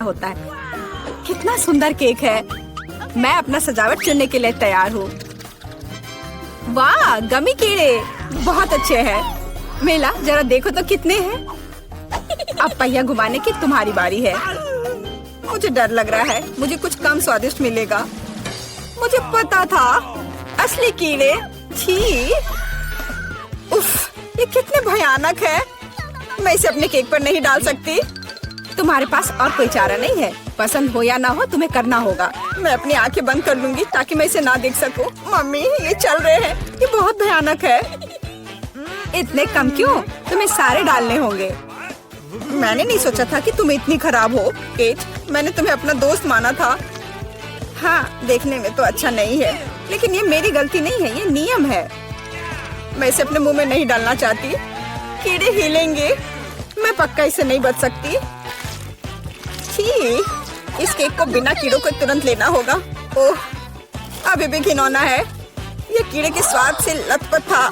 होता है। कितना सुंदर केक है। मैं अपना सजावट चुनने के लिए तैयार हूँ। वाह, गमी कीड़े बहुत अच्छे हैं। मेला जरा देखो तो कितने हैं। अब पहिया घुमाने की तुम्हारी बारी है। मुझे डर लग रहा है, मुझे कुछ कम स्वादिष्ट मिलेगा। मुझे पता था, असली कीड़े। छी, उफ, ये कितने भयानक है। मैं इसे अपने केक पर नहीं डाल सकती। तुम्हारे पास और कोई चारा नहीं है। पसंद हो या ना हो, तुम्हें करना होगा। मैं अपनी आंखें बंद कर लूंगी ताकि मैं इसे ना देख सकूं। मम्मी, ये चल रहे हैं, ये बहुत भयानक है। इतने कम क्यों? तुम्हें सारे डालने होंगे। मैंने नहीं सोचा था कि तुम इतनी खराब हो। केट, मैंने तुम्हें अपना दोस्त माना था। हाँ, देखने में तो अच्छा नहीं है, लेकिन ये मेरी गलती नहीं है, ये नियम है। मैं इसे अपने मुंह में नहीं डालना चाहती। कीड़े हिलेंगे। मैं पक्का इसे नहीं बच सकती। छी, इस केक को बिना कीड़ों को तुरंत लेना होगा। ओह, अभी भी घिनौना है। ये कीड़े के स्वाद से लथपथ था।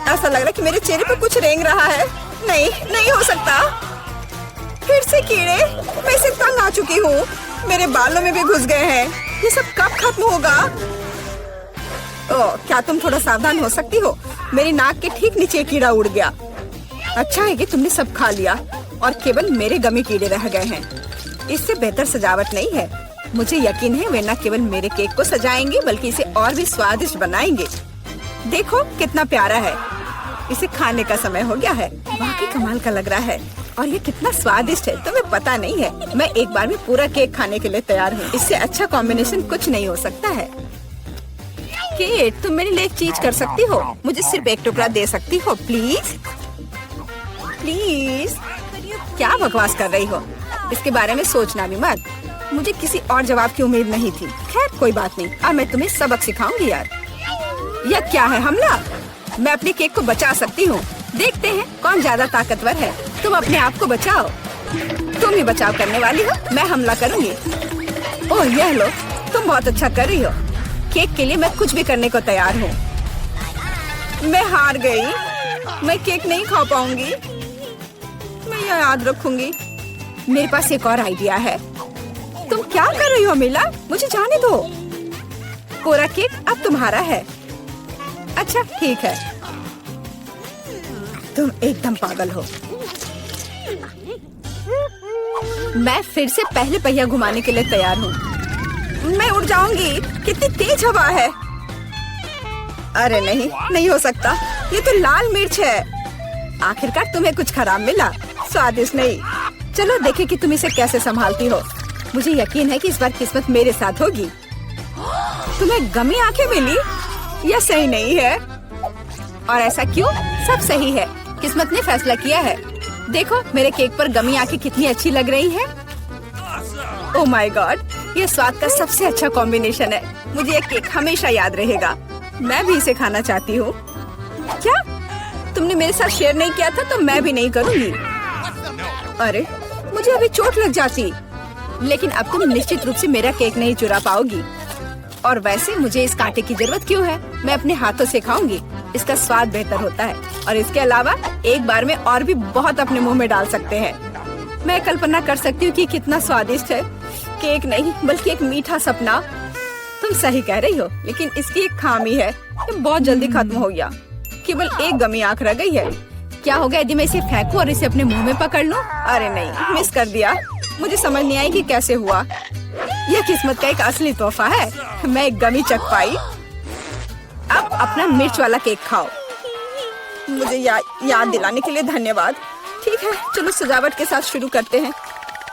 ऐसा लग रहा है कि मेरे चेहरे पर कुछ रेंग रहा है। नहीं, नहीं हो सकता। फिर से कीड़े। मैं इसे तंग आ चुकी हूँ। मेरे बालों में भी घुस गए हैं। ये सब कब खत्म होगा? ओह, क्या तुम थोड़ा सावधान हो सकती हो? मेरी नाक के ठीक नीचे कीड़ा उड़ गया। अच्छा है कि तुमने सब खा लिया और केवल मेरे गमी कीड़े रह गए हैं। इससे बेहतर सजावट नहीं है। मुझे यकीन है वे न केवल मेरे केक को सजाएंगे बल्कि इसे और भी स्वादिष्ट बनाएंगे। देखो कितना प्यारा है। इसे खाने का समय हो गया है। वाकई कमाल का लग रहा है और ये कितना स्वादिष्ट है तुम्हें पता नहीं है। मैं एक बार में पूरा केक खाने के लिए तैयार हूँ। इससे अच्छा कॉम्बिनेशन कुछ नहीं हो सकता है। केट, तुम मेरे लिए एक चीज कर सकती हो। मुझे सिर्फ एक टुकड़ा दे सकती हो प्लीज? प्लीज। क्या बकवास कर रही हो? इसके बारे में सोचना भी मत। मुझे किसी और जवाब की उम्मीद नहीं थी। खैर कोई बात नहीं, अब मैं तुम्हें सबक सिखाऊंगी यार। यह क्या है, हमला? मैं अपने केक को बचा सकती हूँ। देखते हैं कौन ज्यादा ताकतवर है। तुम अपने आप को बचाओ। तुम ही बचाव करने वाली हो, मैं हमला करूँगी। ओह यह लो, तुम बहुत अच्छा कर रही हो। केक के लिए मैं कुछ भी करने को तैयार हूँ। मैं हार गई। मैं केक नहीं खा पाऊंगी। मैं यह याद रखूंगी। मेरे पास एक और आइडिया है। तुम क्या कर रही हो मिला? मुझे जाने दो। पूरा केक अब तुम्हारा है। अच्छा ठीक है। तुम एकदम पागल हो। मैं फिर से पहले पहिया घुमाने के लिए तैयार हूँ। मैं उड़ जाऊंगी। कितनी तेज हवा है। अरे नहीं, नहीं हो सकता। ये तो लाल मिर्च है। आखिरकार तुम्हें कुछ खराब मिला, स्वादिष्ट नहीं। चलो देखें कि तुम इसे कैसे संभालती हो। मुझे यकीन है कि इस बार किस्मत मेरे साथ होगी। तुम्हें गमी आंखें मिली? यह सही नहीं है। और ऐसा क्यों? सब सही है। किस्मत ने फैसला किया है। देखो मेरे केक पर गमी आंखें कितनी अच्छी लग रही है। ओह माय गॉड, ये स्वाद का सबसे अच्छा कॉम्बिनेशन है। मुझे ये केक हमेशा याद रहेगा। मैं भी इसे खाना चाहती हूँ। क्या तुमने मेरे साथ शेयर नहीं किया था तो मैं भी नहीं करूँगी। अरे मुझे अभी चोट लग जाती। लेकिन अब तुम निश्चित रूप से मेरा केक नहीं चुरा पाओगी। और वैसे मुझे इस कांटे की जरूरत क्यों है? मैं अपने हाथों से खाऊंगी। इसका स्वाद बेहतर होता है और इसके अलावा एक बार में और भी बहुत अपने मुंह में डाल सकते हैं। मैं कल्पना कर सकती हूँ कि कितना स्वादिष्ट है। केक नहीं बल्कि एक मीठा सपना। तुम सही कह रही हो, लेकिन इसकी एक खामी है। ये बहुत जल्दी खत्म हो गया। केवल एक गमी आंख रह गई है। क्या होगा यदि मैं इसे फेंकूं और इसे अपने मुंह में पकड़ लूं? अरे नहीं, मिस कर दिया। मुझे समझ नहीं आई कि कैसे हुआ। यह किस्मत का एक असली तोहफा है। मैं एक गमी चख पाई। अब अपना मिर्च वाला केक खाओ। मुझे याद दिलाने के लिए धन्यवाद। ठीक है, चलो सजावट के साथ शुरू करते हैं।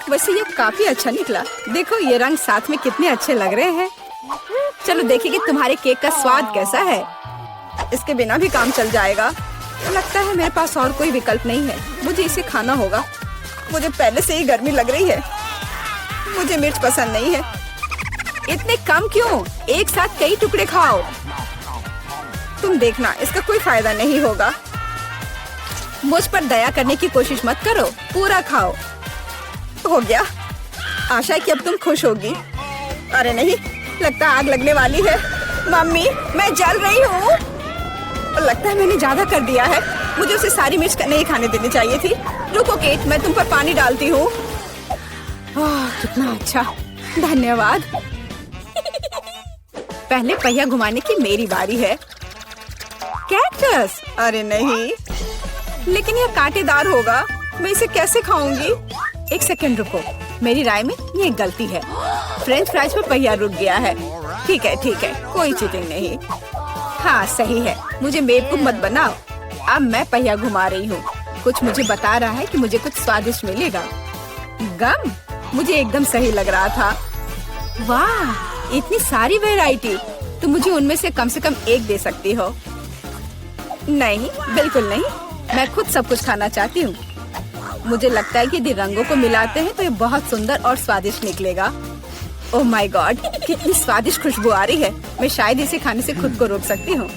वैसे ये काफी अच्छा निकला। देखो ये रंग साथ में कितने अच्छे लग रहे हैं। चलो देखिए कि तुम्हारे केक का स्वाद कैसा है। इसके बिना भी काम चल जाएगा। लगता है मेरे पास और कोई विकल्प नहीं है। मुझे इसे खाना होगा। मुझे पहले से ही गर्मी लग रही है। मुझे मिर्च पसंद नहीं है। इतने कम क्यों? एक साथ कई टुकड़े खाओ। तुम देखना, इसका कोई फायदा नहीं होगा। मुझ पर दया करने की कोशिश मत करो। पूरा खाओ। हो गया। आशा है कि अब तुम खुश होगी। अरे नहीं, लगता आग लगने वाली है। मम्मी, मैं जल रही हूँ। लगता है मैंने ज्यादा कर दिया है। मुझे उसे सारी मिर्च नहीं खाने देनी चाहिए थी। रुको केट, मैं तुम पर पानी डालती हूँ। कितना अच्छा, धन्यवाद। पहले पहिया घुमाने की मेरी बारी है। कैक्टस, अरे नहीं, लेकिन यह कांटेदार होगा, मैं इसे कैसे खाऊंगी? एक सेकंड रुको, मेरी राय में ये एक गलती है। फ्रेंच फ्राइज पर पहिया रुक गया है। ठीक है, कोई चीटिंग नहीं। हाँ सही है, मुझे बेवकूफ मत बनाओ। अब मैं पहिया घुमा रही हूँ। कुछ मुझे बता रहा है कि मुझे कुछ स्वादिष्ट मिलेगा। गम, मुझे एकदम सही लग रहा था। वाह, इतनी सारी वैरायटी, तुम मुझे उनमें से कम एक दे सकती हो। नहीं, बिल्कुल नहीं, मैं खुद सब कुछ खाना चाहती हूँ। मुझे लगता है कि यदि रंगों को मिलाते हैं तो ये बहुत सुंदर और स्वादिष्ट निकलेगा। ओह माय गॉड, कितनी स्वादिष्ट खुशबू आ रही है। मैं शायद इसे खाने से खुद को रोक सकती हूँ।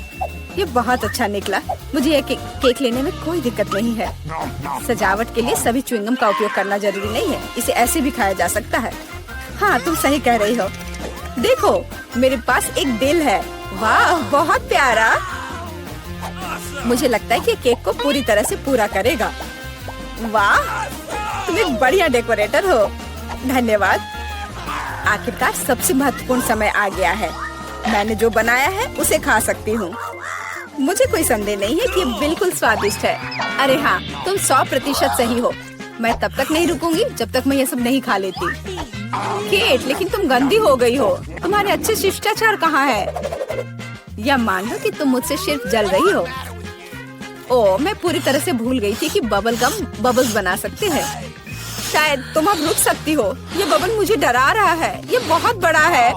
ये बहुत अच्छा निकला। मुझे यह केक लेने में कोई दिक्कत नहीं है। सजावट के लिए सभी च्युइंगम का उपयोग करना जरूरी नहीं है, इसे ऐसे भी खाया जा सकता है। हाँ, तुम सही कह रही हो। देखो, मेरे पास एक दिल है। वाह, बहुत प्यारा। मुझे लगता है कि केक को पूरी तरह से पूरा करेगा। वाह, तुम एक बढ़िया डेकोरेटर हो। धन्यवाद। आखिरकार सबसे महत्वपूर्ण समय आ गया है। मैंने जो बनाया है उसे खा सकती हूँ। मुझे कोई संदेह नहीं है कि ये बिल्कुल स्वादिष्ट है। अरे हाँ, तुम 100% सही हो। मैं तब तक नहीं रुकूंगी जब तक मैं ये सब नहीं खा लेती। केट, लेकिन तुम गंदी हो गई हो। तुम्हारे अच्छे शिष्टाचार कहाँ है? या मान लो कि तुम मुझसे सिर्फ जल रही हो। ओह, मैं पूरी तरह से भूल गई थी कि बबल गम बबल्स बना सकते हैं। शायद तुम अब रुक सकती हो। ये बबल मुझे डरा रहा है। ये बहुत बड़ा है।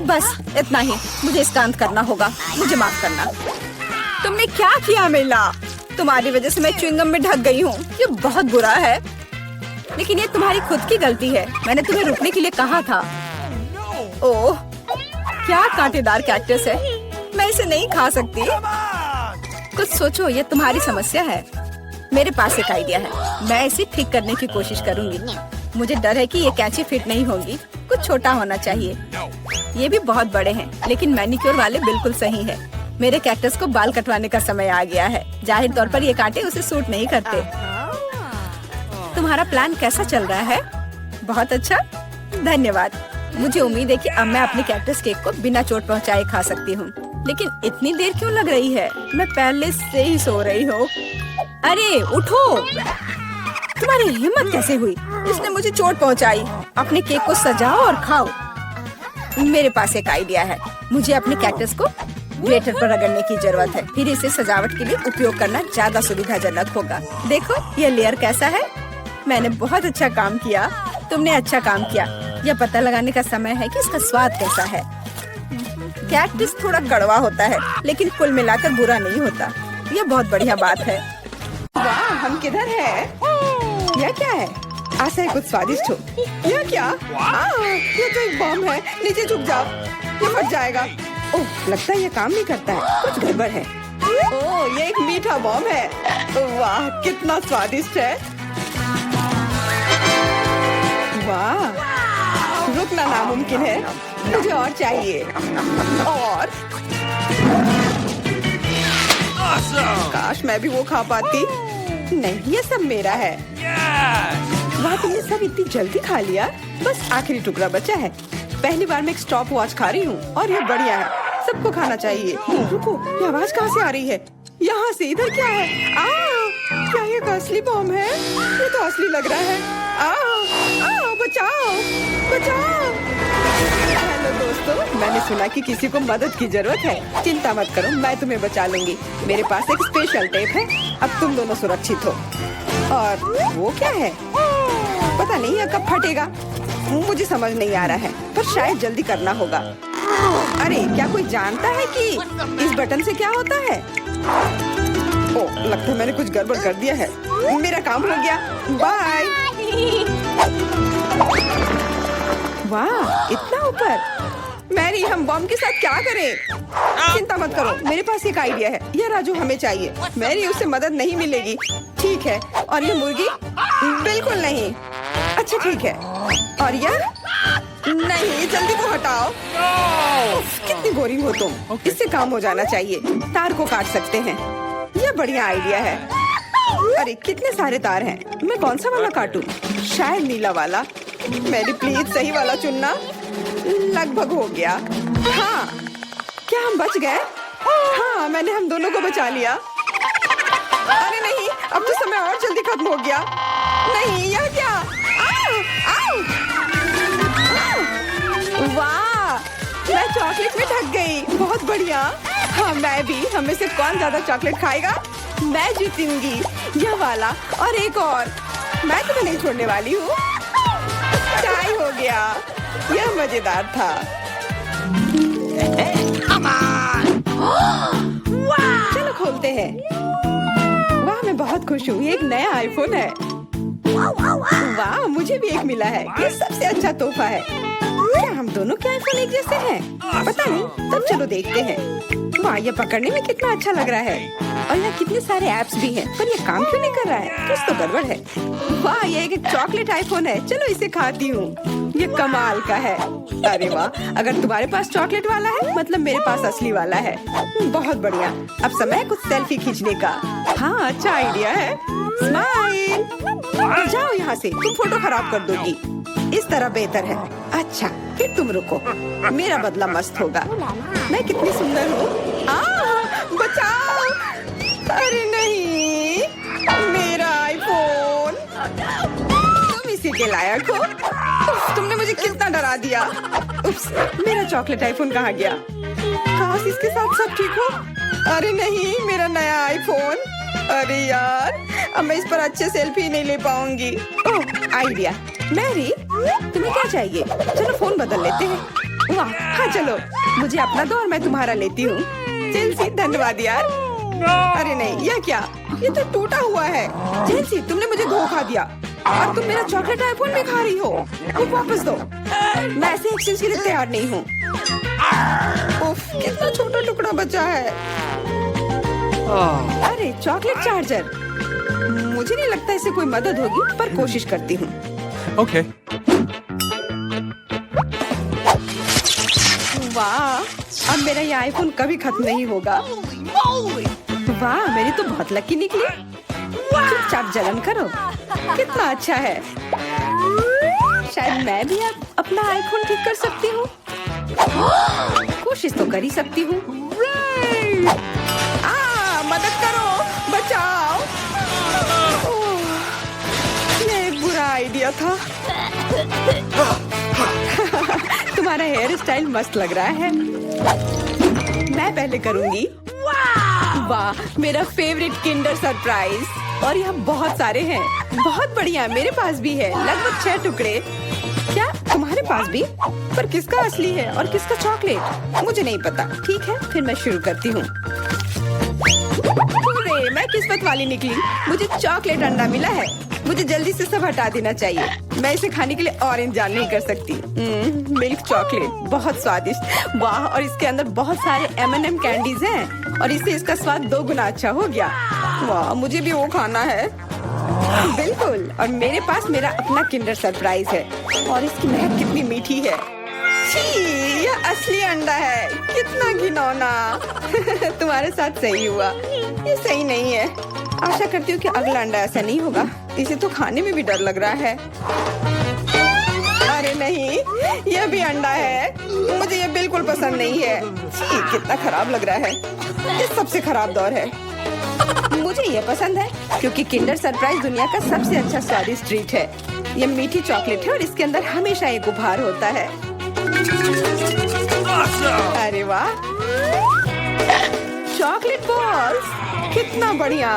बस इतना ही, मुझे इसका अंत करना होगा। मुझे माफ करना। तुमने क्या किया मिला? तुम्हारी वजह से मैं च्युइंगम में ढक गई हूँ। ये बहुत बुरा है, लेकिन ये तुम्हारी खुद की गलती है। मैंने तुम्हें रुकने के लिए कहा था। ओह, क्या कांटेदार कैक्टस है। मैं इसे नहीं खा सकती। कुछ सोचो, ये तुम्हारी समस्या है। मेरे पास एक आइडिया है। मैं इसे ठीक करने की कोशिश करूंगी। मुझे डर है कि ये कैंची फिट नहीं होगी। कुछ छोटा होना चाहिए। ये भी बहुत बड़े हैं, लेकिन मैनिक्योर वाले बिल्कुल सही है। मेरे कैक्टस को बाल कटवाने का समय आ गया है। जाहिर तौर पर ये कांटे उसे सूट नहीं करते। तुम्हारा प्लान कैसा चल रहा है? बहुत अच्छा, धन्यवाद। मुझे उम्मीद है कि अब मैं अपने कैक्टस केक को बिना चोट पहुंचाए खा सकती हूँ। लेकिन इतनी देर क्यों लग रही है? मैं पहले से ही सो रही हूँ। अरे उठो, तुम्हारी हिम्मत कैसे हुई? इसने मुझे चोट पहुंचाई। अपने केक को सजाओ और खाओ। मेरे पास एक आइडिया है। मुझे अपने कैक्टस को ग्रेटर पर रगड़ने की जरूरत है। फिर इसे सजावट के लिए उपयोग करना ज्यादा सुविधाजनक होगा। देखो ये लेयर कैसा है। मैंने बहुत अच्छा काम किया। तुमने अच्छा काम किया। यह पता लगाने का समय है कि इसका स्वाद कैसा है। कैक्टस थोड़ा कड़वा होता है, लेकिन कुल मिलाकर बुरा नहीं होता। यह बहुत बढ़िया बात है। वाह, हम किधर हैं? यह क्या है? आशा है कुछ स्वादिष्ट हो। यह क्या? ये तो एक बम है। नीचे झुक जाओ, ये फट जाएगा। ओह, लगता है ये काम नहीं करता है। कुछ गड़बड़ है। ओह, ये एक मीठा बम है। वाह, कितना स्वादिष्ट है। वाह, रुकना नामुमकिन है। मुझे और चाहिए। और काश मैं भी वो खा पाती। नहीं, ये सब मेरा है। वाह, तुमने सब इतनी जल्दी खा लिया। बस आखिरी टुकड़ा बचा है। पहली बार मैं एक स्टॉप वॉच खा रही हूँ और ये बढ़िया है। सबको खाना चाहिए। रुको, ये आवाज कहाँ से आ रही है? यहाँ से। इधर क्या है? क्या ये असली बम है? ये तो असली लग रहा है। बचाओ, बचाओ। हेलो दोस्तों, मैंने सुना कि किसी को मदद की जरूरत है। चिंता मत करो, मैं तुम्हें बचा लूंगी। मेरे पास एक स्पेशल टेप है। अब तुम दोनों सुरक्षित हो। और वो क्या है? पता नहीं ये कब फटेगा। मुझे समझ नहीं आ रहा है, पर शायद जल्दी करना होगा। अरे, क्या कोई जानता है कि इस बटन से क्या होता है? ओह, लगता है मैंने कुछ गड़बड़ कर दिया है। मेरा काम हो गया। बाय। वाह, इतना ऊपर। मैरी, हम बम के साथ क्या करें? चिंता मत करो, मेरे पास एक आइडिया है। यह राजू हमें चाहिए। मैरी, उससे मदद नहीं मिलेगी। ठीक है। और ये मुर्गी? बिल्कुल नहीं। अच्छा ठीक है। और यह? नहीं, जल्दी वो हटाओ। कितनी बोरिंग हो तुम। इससे काम हो जाना चाहिए। तार को काट सकते हैं। यह बढ़िया आइडिया है। अरे कितने सारे तार हैं। मैं कौन सा वाला काटूं? शायद नीला वाला। मेरी प्लीज सही वाला चुनना। लगभग हो गया। हाँ, क्या हम बच गए? हाँ, मैंने हम दोनों को बचा लिया। अरे नहीं, अब तो समय और जल्दी खत्म हो गया। नहीं, यह क्या? आओ, आओ, आओ। वाह, मैं चॉकलेट में ढक गई। बहुत बढ़िया। हाँ, मैं भी। हम में से कौन ज्यादा चॉकलेट खाएगा? मैं जीतूंगी। यह वाला और एक और। मैं तुम्हें नहीं छोड़ने वाली हूँ। टाई हो गया। यह मजेदार था। चलो खोलते हैं। वाह, मैं बहुत खुश हूँ। ये एक नया आईफोन है। वाह, मुझे भी एक मिला है। ये सबसे अच्छा तोहफा है। क्या हम दोनों के आईफोन एक जैसे हैं? पता नहीं, तब चलो देखते हैं। वाह, ये पकड़ने में कितना अच्छा लग रहा है। और यहाँ कितने सारे ऐप्स भी हैं, पर ये काम क्यों नहीं कर रहा है? कुछ तो गड़बड़ है। वाह, ये एक चॉकलेट आईफोन है। चलो इसे खाती हूँ। ये कमाल का है। अरे वाह, अगर तुम्हारे पास चॉकलेट वाला है, मतलब मेरे पास असली वाला है। बहुत बढ़िया। अब समय है कुछ सेल्फी खींचने का। हाँ, अच्छा आइडिया है। स्माइल। जाओ यहाँ से, तुम फोटो खराब कर दोगी। इस तरह बेहतर है। अच्छा, फिर तुम रुको। मेरा बदला मस्त होगा। मैं कितनी सुंदर हूँ। बचाओ। अरे नहीं, मेरा आईफोन। तुम इसी के लायक हो। तुमने मुझे कितना डरा दिया। उप्स, मेरा चॉकलेट आईफोन कहाँ गया? काश इसके साथ सब ठीक हो। अरे नहीं, मेरा नया आईफोन। अरे यार, अब मैं इस पर अच्छे सेल्फी नहीं ले पाऊंगी। ओह, आइडिया। मैरी, तुम्हें क्या चाहिए? चलो फोन बदल लेते हैं। वाह, हाँ चलो। मुझे अपना दो और मैं तुम्हारा लेती हूँ। चेल्सी, धन्यवाद यार। अरे नहीं, यह क्या? ये तो टूटा हुआ है। चेल्सी, तुमने मुझे धोखा दिया और तुम मेरा चॉकलेट आईफोन भी खा रही हो। वो वापस दो। मैं ऐसे एक्सचेंज के लिए तैयार नहीं हूँ। उफ, कितना छोटा टुकड़ा बचा है। अरे, चॉकलेट चार्जर। मुझे नहीं लगता इसे कोई मदद होगी, पर कोशिश करती हूँ। Okay. वाह, अब मेरा ये आईफोन कभी खत्म नहीं होगा। वाह, मेरी तो बहुत लकी निकली। चुपचाप जलन करो। कितना अच्छा है। शायद मैं भी अब अपना आईफोन ठीक कर सकती हूँ। कोशिश तो कर ही सकती हूँ। मदद करो, बचाओ। ये एक बुरा आइडिया था। तुम्हारा हेयर स्टाइल मस्त लग रहा है। मैं पहले करूंगी। वाह, मेरा फेवरेट किंडर सरप्राइज। और यहाँ बहुत सारे हैं। बहुत बढ़िया, मेरे पास भी है। लगभग 6 टुकड़े। क्या तुम्हारे पास भी? पर किसका असली है और किसका चॉकलेट? मुझे नहीं पता। ठीक है, फिर मैं शुरू करती हूँ। मैं किस्मत वाली निकली। मुझे चॉकलेट अंडा मिला है। मुझे जल्दी से सब हटा देना चाहिए। मैं इसे खाने के लिए और इंतजार नहीं कर सकती। मिल्क चॉकलेट, बहुत स्वादिष्ट। वाह, और इसके अंदर बहुत सारे M&M कैंडीज हैं और इससे इसका स्वाद 2 गुना अच्छा हो गया। वाह, मुझे भी वो खाना है। बिल्कुल, और मेरे पास मेरा अपना किंडर सरप्राइज है और इसकी महक कितनी मीठी है। छी, यह असली अंडा है। कितना घिनौना। तुम्हारे साथ सही हुआ। ये सही नहीं है। आशा करती हूँ कि अगला अंडा ऐसा नहीं होगा। इसे तो खाने में भी डर लग रहा है। अरे नहीं, यह भी अंडा है। मुझे ये बिल्कुल पसंद नहीं है। छी, कितना खराब लग रहा है। ये सबसे खराब दौर है। मुझे ये पसंद है क्योंकि किंडर सरप्राइज दुनिया का सबसे अच्छा स्वादिष्ट ट्रीट है। ये मीठी चॉकलेट है और इसके अंदर हमेशा एक उपहार होता है। अरे वाह, चॉकलेट बॉल्स, कितना बढ़िया।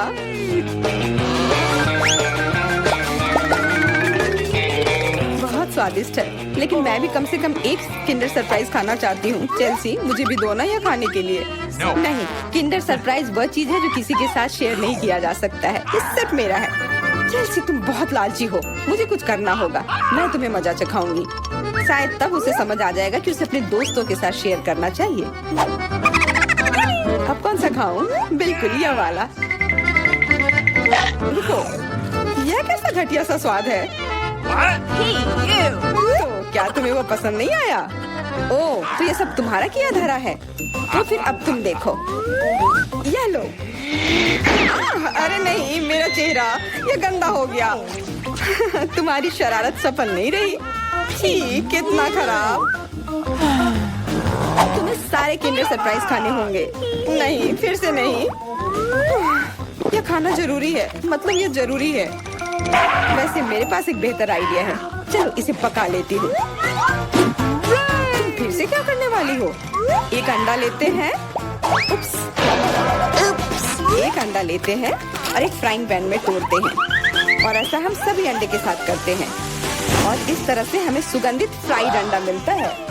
बहुत स्वादिष्ट है, लेकिन मैं भी कम से कम एक किंडर सरप्राइज खाना चाहती हूँ। चेल्सी, मुझे भी दो ना यह खाने के लिए। नहीं, किंडर सरप्राइज वह चीज है जो किसी के साथ शेयर नहीं किया जा सकता है। ये सिर्फ मेरा है। चेल्सी, तुम बहुत लालची हो। मुझे कुछ करना होगा। मैं तुम्हें मजा चखाऊंगी। शायद तब उसे समझ आ जाएगा कि उसे अपने दोस्तों के साथ शेयर करना चाहिए। अब कौन सा खाऊं? बिल्कुल यह वाला। रुको, यह कैसा घटिया सा स्वाद है? तो क्या तुम्हें वो पसंद नहीं आया? ओह, तो ये सब तुम्हारा किया धरा है। तो फिर अब तुम देखो। यह लो। अरे नहीं, मेरा चेहरा ये गंदा हो गया। तुम्हारी शरारत सफल नहीं रही। छी, कितना खराब। तुम्हें सारे किंडर सरप्राइज खाने होंगे। नहीं, फिर से नहीं। यह खाना जरूरी है, मतलब ये जरूरी है। वैसे मेरे पास एक बेहतर आइडिया है। चलो इसे पका लेती हूँ। तुम फिर से क्या करने वाली हो? एक अंडा लेते हैं। उप्स। एक अंडा लेते हैं और एक फ्राइंग पैन में तोड़ते हैं, और ऐसा हम सभी अंडे के साथ करते हैं, और इस तरह से हमें सुगंधित फ्राइड अंडा मिलता है।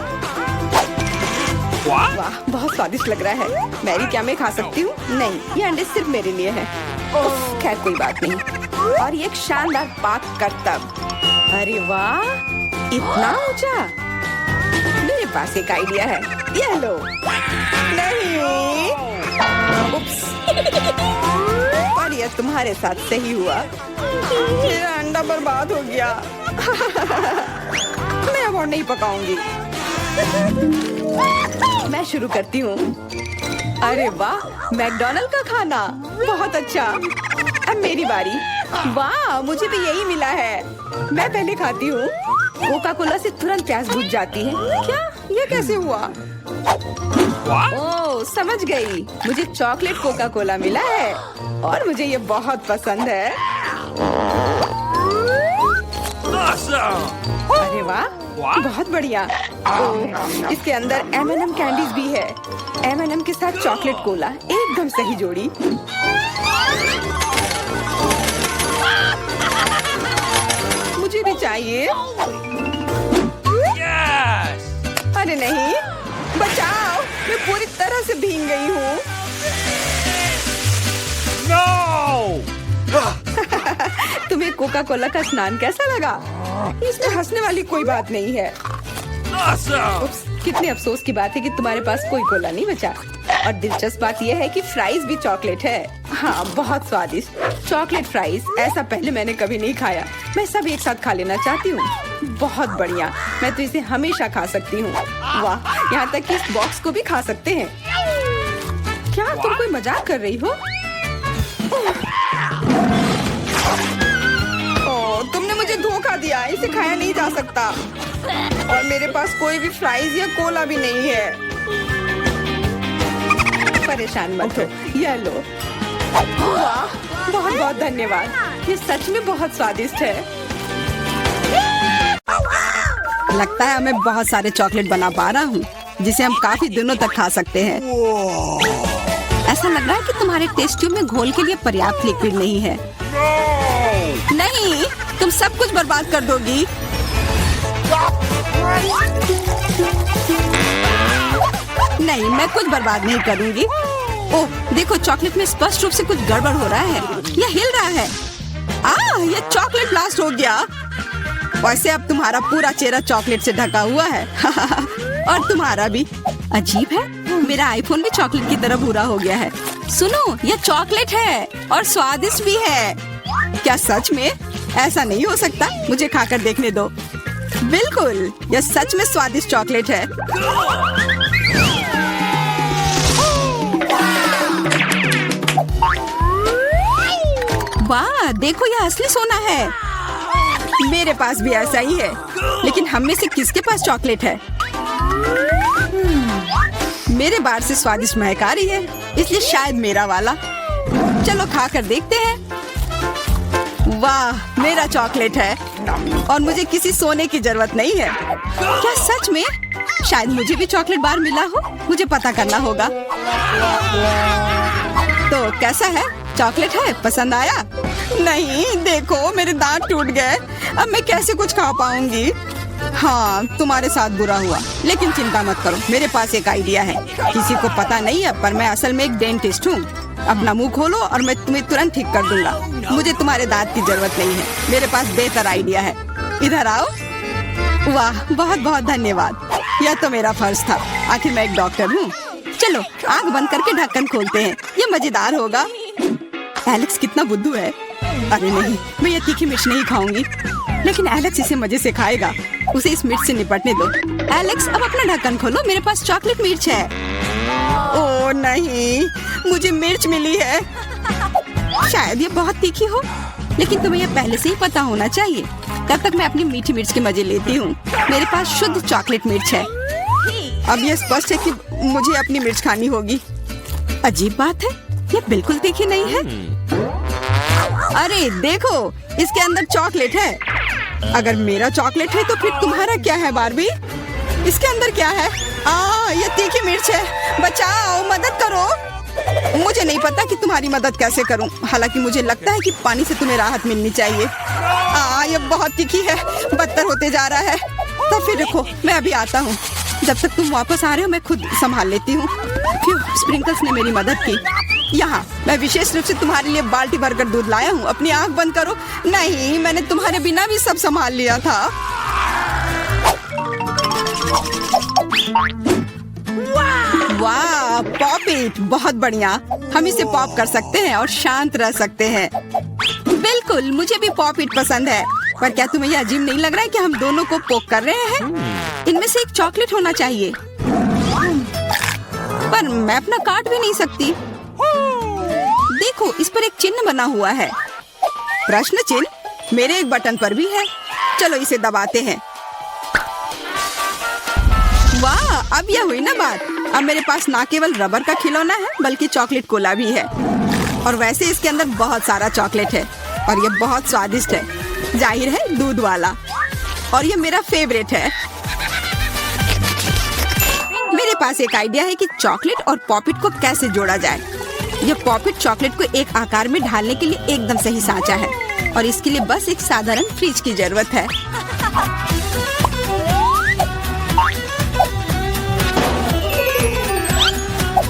वाह, बहुत स्वादिष्ट लग रहा है। मैरी, क्या मैं खा सकती हूँ? नहीं, ये अंडे सिर्फ मेरे लिए हैं। खैर कोई बात नहीं। और ये एक शानदार पाक करतब। अरे वाह, इतना ऊंचा। मेरे पास एक आइडिया है। ये लो। नहीं। उप्स। और ये तुम्हारे साथ सही हुआ। मेरा अंडा बर्बाद हो गया। मैं अब और नहीं पकाऊंगी। मैं शुरू करती हूँ। अरे वाह, मैकडॉनल्ड का खाना, बहुत अच्छा। अब मेरी बारी। वाह, मुझे भी यही मिला है। मैं पहले खाती हूँ। कोका कोला से तुरंत प्यास बुझ जाती है। क्या? ये कैसे हुआ? ओह, समझ गई। मुझे चॉकलेट कोका कोला मिला है, और मुझे ये बहुत पसंद है। अरे वाह, बहुत बढ़िया। ओह, इसके अंदर M&M कैंडीज भी है। M&M के साथ चॉकलेट कोला, एकदम सही जोड़ी। मुझे भी चाहिए। अरे नहीं, बचाओ, मैं पूरी तरह से भीग गई हूँ। तुम्हें कोका कोला का स्नान कैसा लगा? इसमें हंसने वाली कोई बात नहीं है। उप्स, कितने अफसोस की बात है कि तुम्हारे पास कोई कोला नहीं बचा। और दिलचस्प बात यह है कि फ्राइज भी चॉकलेट है। हाँ, बहुत स्वादिष्ट चॉकलेट फ्राइज। ऐसा पहले मैंने कभी नहीं खाया। मैं सब एक साथ खा लेना चाहती हूँ। बहुत बढ़िया, मैं तो इसे हमेशा खा सकती हूँ। वाह, यहाँ तक कि इस बॉक्स को भी खा सकते हैं। क्या तुम कोई मजाक कर रही हो? ओह, तुमने मुझे धोखा दिया। इसे खाया नहीं जा सकता, और मेरे पास कोई भी फ्राइज या कोला भी नहीं है। परेशान मत हो, यह लो। वाह, बहुत बहुत धन्यवाद। ये सच में बहुत स्वादिष्ट है। लगता है मैं बहुत सारे चॉकलेट बना पा रहा हूँ, जिसे हम काफी दिनों तक खा सकते हैं। ऐसा लग रहा है कि तुम्हारे टेस्ट ट्यूब में घोल के लिए पर्याप्त लिक्विड नहीं है। नहीं, तुम सब कुछ बर्बाद कर दोगी। नहीं, मैं कुछ बर्बाद नहीं करूंगी। ओह, देखो, चॉकलेट में स्पष्ट रूप से कुछ गड़बड़ हो रहा है। यह हिल रहा है। ये चॉकलेट ब्लास्ट हो गया। वैसे अब तुम्हारा पूरा चेहरा चॉकलेट से ढका हुआ है। और तुम्हारा भी। अजीब है, मेरा आईफोन भी चॉकलेट की तरह भूरा हो गया है। सुनो, यह चॉकलेट है और स्वादिष्ट भी है। क्या सच में? ऐसा नहीं हो सकता, मुझे खाकर देखने दो। बिल्कुल, यह सच में स्वादिष्ट चॉकलेट है। वाह, देखो, यह असली सोना है। मेरे पास भी ऐसा ही है, लेकिन हम में से किसके पास चॉकलेट है? मेरे बार से स्वादिष्ट महक आ रही है, इसलिए शायद मेरा वाला। चलो खाकर देखते हैं। वाह, मेरा चॉकलेट है, और मुझे किसी सोने की जरूरत नहीं है। क्या सच में? शायद मुझे भी चॉकलेट बार मिला हो। मुझे पता करना होगा। तो कैसा है? चॉकलेट है? पसंद आया? नहीं, देखो, मेरे दांत टूट गए। अब मैं कैसे कुछ खा पाऊंगी? हाँ, तुम्हारे साथ बुरा हुआ, लेकिन चिंता मत करो, मेरे पास एक आइडिया है। किसी को पता नहीं है, पर मैं असल में एक डेंटिस्ट हूँ। अपना मुंह खोलो और मैं तुम्हें तुरंत ठीक कर दूंगा। मुझे तुम्हारे दांत की जरूरत नहीं है। मेरे पास बेहतर आइडिया है। इधर आओ। वाह, बहुत बहुत धन्यवाद। यह तो मेरा फर्ज था। आखिर मैं एक डॉक्टर हूँ। चलो, आँख बंद करके ढक्कन खोलते हैं। ये मजेदार होगा। एलेक्स कितना बुद्धू है। अरे नहीं, मैं ये तीखी मिर्च नहीं खाऊंगी। लेकिन एलेक्स इसे मजे से खाएगा। उसे इस मिर्च से निपटने दो। एलेक्स, अब अपना ढक्कन खोलो, मेरे पास चॉकलेट मिर्च है। ओह नहीं, मुझे मिर्च मिली है। शायद ये बहुत तीखी हो, लेकिन तुम्हें ये पहले से ही पता होना चाहिए। तब तक मैं अपनी मीठी मिर्च के मजे लेती हूँ। मेरे पास शुद्ध चॉकलेट मिर्च है। अब यह स्पष्ट है कि मुझे अपनी मिर्च खानी होगी। अजीब बात है, ये बिल्कुल तीखी नहीं है। अरे देखो, इसके अंदर चॉकलेट है। अगर मेरा चॉकलेट है तो फिर तुम्हारा क्या है बार्बी? इसके अंदर क्या है? ये तीखी मिर्च है। बचाओ, मदद करो। मुझे नहीं पता कि तुम्हारी मदद कैसे करूं। हालांकि मुझे लगता है कि पानी से तुम्हें राहत मिलनी चाहिए। ये बहुत तीखी है, बदतर होते जा रहा है। तो फिर रुको, मैं अभी आता हूँ। जब तक तुम वापस आ रहे हो मैं खुद संभाल लेती हूँ। स्प्रिंकल्स ने मेरी मदद की। यहाँ मैं विशेष रूप से तुम्हारे लिए बाल्टी भरकर दूध लाया हूँ। अपनी आँख बंद करो। नहीं, मैंने तुम्हारे बिना भी सब संभाल लिया था। वाह, पॉप इट, बहुत बढ़िया। हम इसे पॉप कर सकते हैं और शांत रह सकते हैं। बिल्कुल, मुझे भी पॉप इट पसंद है। पर क्या तुम्हें यह अजीब नहीं लग रहा है कि हम दोनों को पोक कर रहे हैं? इनमें से एक चॉकलेट होना चाहिए। पर मैं अपना काट भी नहीं सकती। देखो, इस पर एक चिन्ह बना हुआ है। प्रश्न चिन्ह मेरे एक बटन पर भी है। चलो इसे दबाते हैं। वाह, अब यह हुई ना बात। अब मेरे पास ना केवल रबर का खिलौना है बल्कि चॉकलेट कोला भी है। और वैसे इसके अंदर बहुत सारा चॉकलेट है और ये बहुत स्वादिष्ट है। जाहिर है, दूध वाला। और ये मेरा फेवरेट है। मेरे पास एक आइडिया है कि चॉकलेट और पॉपिट को कैसे जोड़ा जाए। यह पॉपिट चॉकलेट को एक आकार में ढालने के लिए एकदम सही सांचा है और इसके लिए बस एक साधारण फ्रिज की जरूरत है।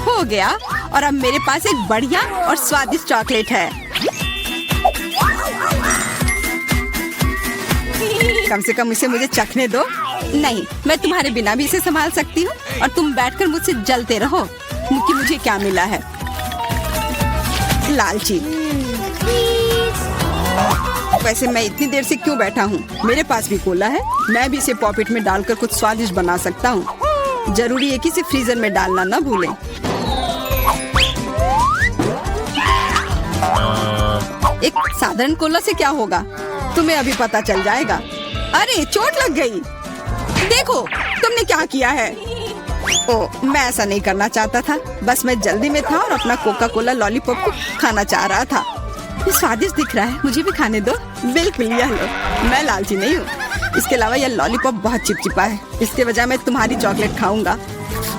हो गया, और अब मेरे पास एक बढ़िया और स्वादिष्ट चॉकलेट है। कम से कम इसे मुझे चखने दो। नहीं, मैं तुम्हारे बिना भी इसे संभाल सकती हूँ और तुम बैठकर मुझसे जलते रहो कि मुझे क्या मिला है। लालची। वैसे मैं इतनी देर से क्यों बैठा हूँ? मेरे पास भी कोला है। मैं भी इसे पॉकेट में डालकर कुछ स्वादिष्ट बना सकता हूँ। जरूरी है कि इसे फ्रीजर में डालना न भूलें। एक साधारण कोला से क्या होगा, तुम्हें अभी पता चल जाएगा। अरे, चोट लग गई। देखो, तुमने क्या किया है। ओह, मैं ऐसा नहीं करना चाहता था। बस मैं जल्दी में था और अपना कोका कोला लॉलीपॉप को खाना चाह रहा था। ये स्वादिष्ट दिख रहा है, मुझे भी खाने दो। बिल्कुल, यह लो। मैं लालची नहीं हूँ। इसके अलावा यह लॉलीपॉप बहुत चिपचिपा है। इसके बजाय मैं तुम्हारी चॉकलेट खाऊंगा।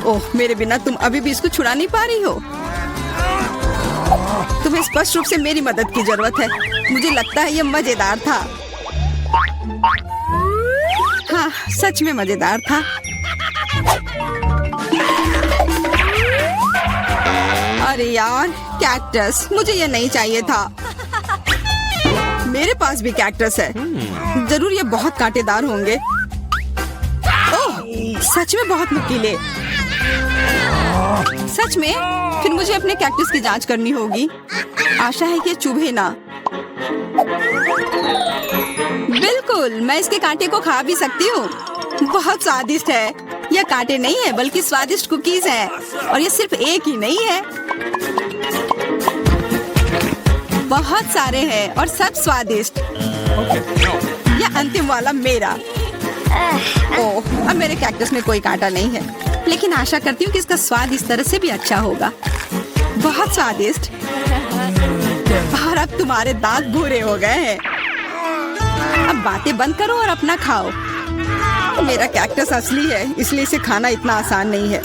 ओह, मेरे बिना तुम अभी भी इसको छुड़ा नहीं पा रही हो। तुम्हें स्पष्ट रूप से मेरी मदद की जरूरत है। मुझे लगता है यह मजेदार था। हाँ, सच में मजेदार था। अरे यार, कैक्टस, मुझे ये नहीं चाहिए था। मेरे पास भी कैक्टस है। जरूर ये बहुत कांटेदार होंगे। ओह, सच में बहुत नुकीले। सच में? फिर मुझे अपने कैक्टस की जांच करनी होगी। आशा है कि चुभे ना। बिल्कुल, मैं इसके कांटे को खा भी सकती हूँ। बहुत स्वादिष्ट है। यह कांटे नहीं है बल्कि स्वादिष्ट कुकीज है। और ये सिर्फ एक ही नहीं है, बहुत सारे हैं और सब स्वादिष्ट। यह अंतिम वाला मेरा। ओह, अब मेरे कैक्टस में कोई कांटा नहीं है, लेकिन आशा करती हूँ कि इसका स्वाद इस तरह से भी अच्छा होगा। बहुत स्वादिष्ट। और अब तुम्हारे दांत भूरे हो गए हैं। अब बातें बंद करो और अपना खाओ। मेरा कैक्टस असली है, इसलिए इसे खाना इतना आसान नहीं है।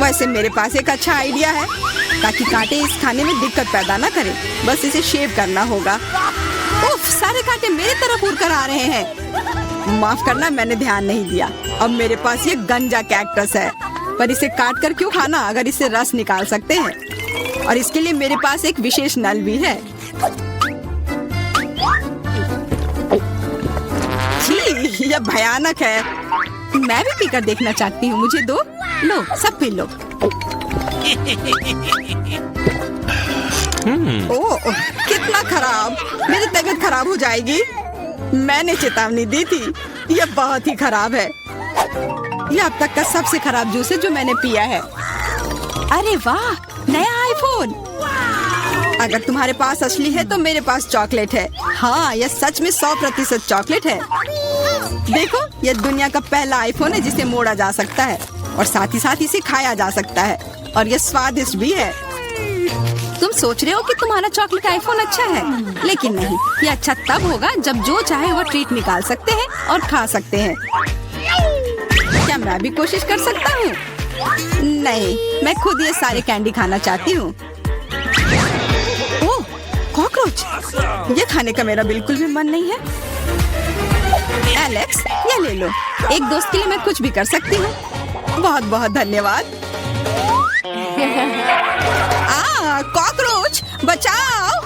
वैसे मेरे पास एक अच्छा आइडिया है, ताकि कांटे इस खाने में दिक्कत पैदा ना करें। बस इसे शेव करना होगा। उफ, सारे कांटे मेरे तरफ उड़ कर आ रहे हैं। माफ करना, मैंने ध्यान नहीं दिया। अब मेरे पास ये गंजा कैक्टस है, पर इसे काट कर क्यों खाना अगर इससे रस निकाल सकते हैं। और इसके लिए मेरे पास एक विशेष नल भी है। छी, यह भयानक है। मैं भी पीकर देखना चाहती हूँ। मुझे दो। लो, सब पी लो। ओह, कितना खराब। मेरी तबीयत खराब हो जाएगी। मैंने चेतावनी दी थी। यह बहुत ही खराब है। यह अब तक का सबसे खराब जूस है जो मैंने पिया है। अरे वाह, नया आईफोन। अगर तुम्हारे पास असली है तो मेरे पास चॉकलेट है। हाँ, यह सच में 100% चॉकलेट है। देखो, यह दुनिया का पहला आईफोन है जिसे मोड़ा जा सकता है और साथ ही इसे खाया जा सकता है और यह स्वादिष्ट भी है। तुम सोच रहे हो कि तुम्हारा चॉकलेट आईफोन अच्छा है, लेकिन नहीं, ये अच्छा तब होगा जब जो चाहे वो ट्रीट निकाल सकते हैं और खा सकते हैं। क्या मैं भी कोशिश कर सकता हूँ? नहीं, मैं खुद ये सारे कैंडी खाना चाहती हूँ। ओह, कॉकरोच! ये खाने का मेरा बिल्कुल भी मन नहीं है। एलेक्स, ये ले लो। एक दोस्त के लिए मैं कुछ भी कर सकती हूँ। बहुत बहुत धन्यवाद। कॉकरोच, बचाओ!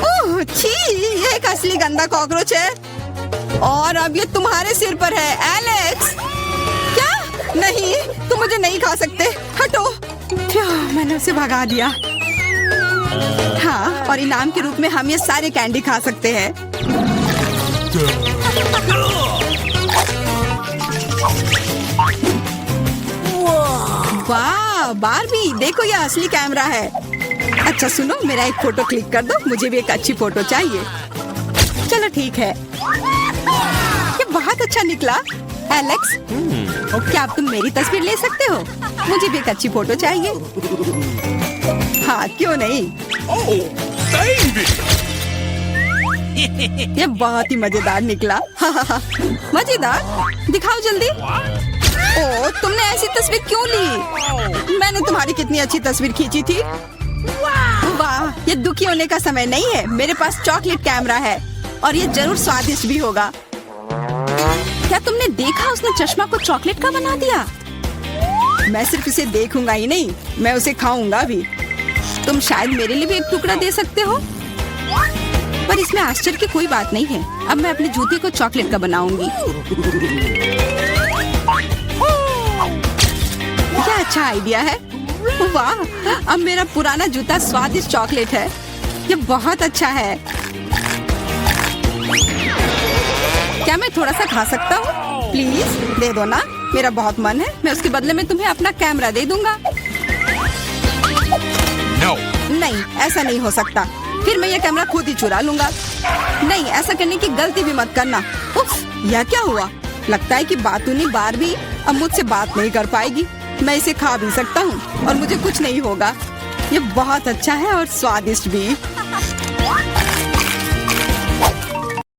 ओह, छी, ये एक असली गंदा कॉकरोच है और अब ये तुम्हारे सिर पर है, एलेक्स। क्या? नहीं, तुम मुझे नहीं खा सकते। हटो। मैंने उसे भगा दिया। हाँ, और इनाम के रूप में हम ये सारे कैंडी खा सकते हैं। वाह, बारबी, देखो ये असली कैमरा है। अच्छा सुनो, मेरा एक फोटो क्लिक कर दो, मुझे भी एक अच्छी फोटो चाहिए। चलो ठीक है। ये बहुत अच्छा निकला। एलेक्स, क्या अब तुम मेरी तस्वीर ले सकते हो? मुझे भी एक अच्छी फोटो चाहिए। हाँ, क्यों नहीं। ये बहुत ही मजेदार निकला। मजेदार? दिखाओ जल्दी। ओह, तुमने ऐसी तस्वीर क्यों ली? मैंने तुम्हारी कितनी अच्छी तस्वीर खींची थी। वाह, ये दुखी होने का समय नहीं है। मेरे पास चॉकलेट कैमरा है और ये जरूर स्वादिष्ट भी होगा। क्या तुमने देखा, उसने चश्मा को चॉकलेट का बना दिया? मैं सिर्फ इसे देखूंगा ही नहीं, मैं उसे खाऊंगा भी। तुम शायद मेरे लिए भी एक टुकड़ा दे सकते हो, पर इसमें आश्चर्य की कोई बात नहीं है। अब मैं अपने जूते को चॉकलेट का बनाऊंगी। क्या अच्छा आइडिया है। वाह, अब मेरा पुराना जूता स्वादिष्ट चॉकलेट है। ये बहुत अच्छा है। क्या मैं थोड़ा सा खा सकता हूँ? प्लीज दे दो ना, मेरा बहुत मन है। मैं उसके बदले में तुम्हें अपना कैमरा दे दूंगा। No. नहीं, ऐसा नहीं हो सकता। फिर मैं ये कैमरा खुद ही चुरा लूंगा। नहीं, ऐसा करने की गलती भी मत करना। उफ, यह क्या हुआ? लगता है कि बातूनी बारबी अब मुझसे बात नहीं कर पाएगी। मैं इसे खा भी सकता हूँ और मुझे कुछ नहीं होगा। ये बहुत अच्छा है और स्वादिष्ट भी।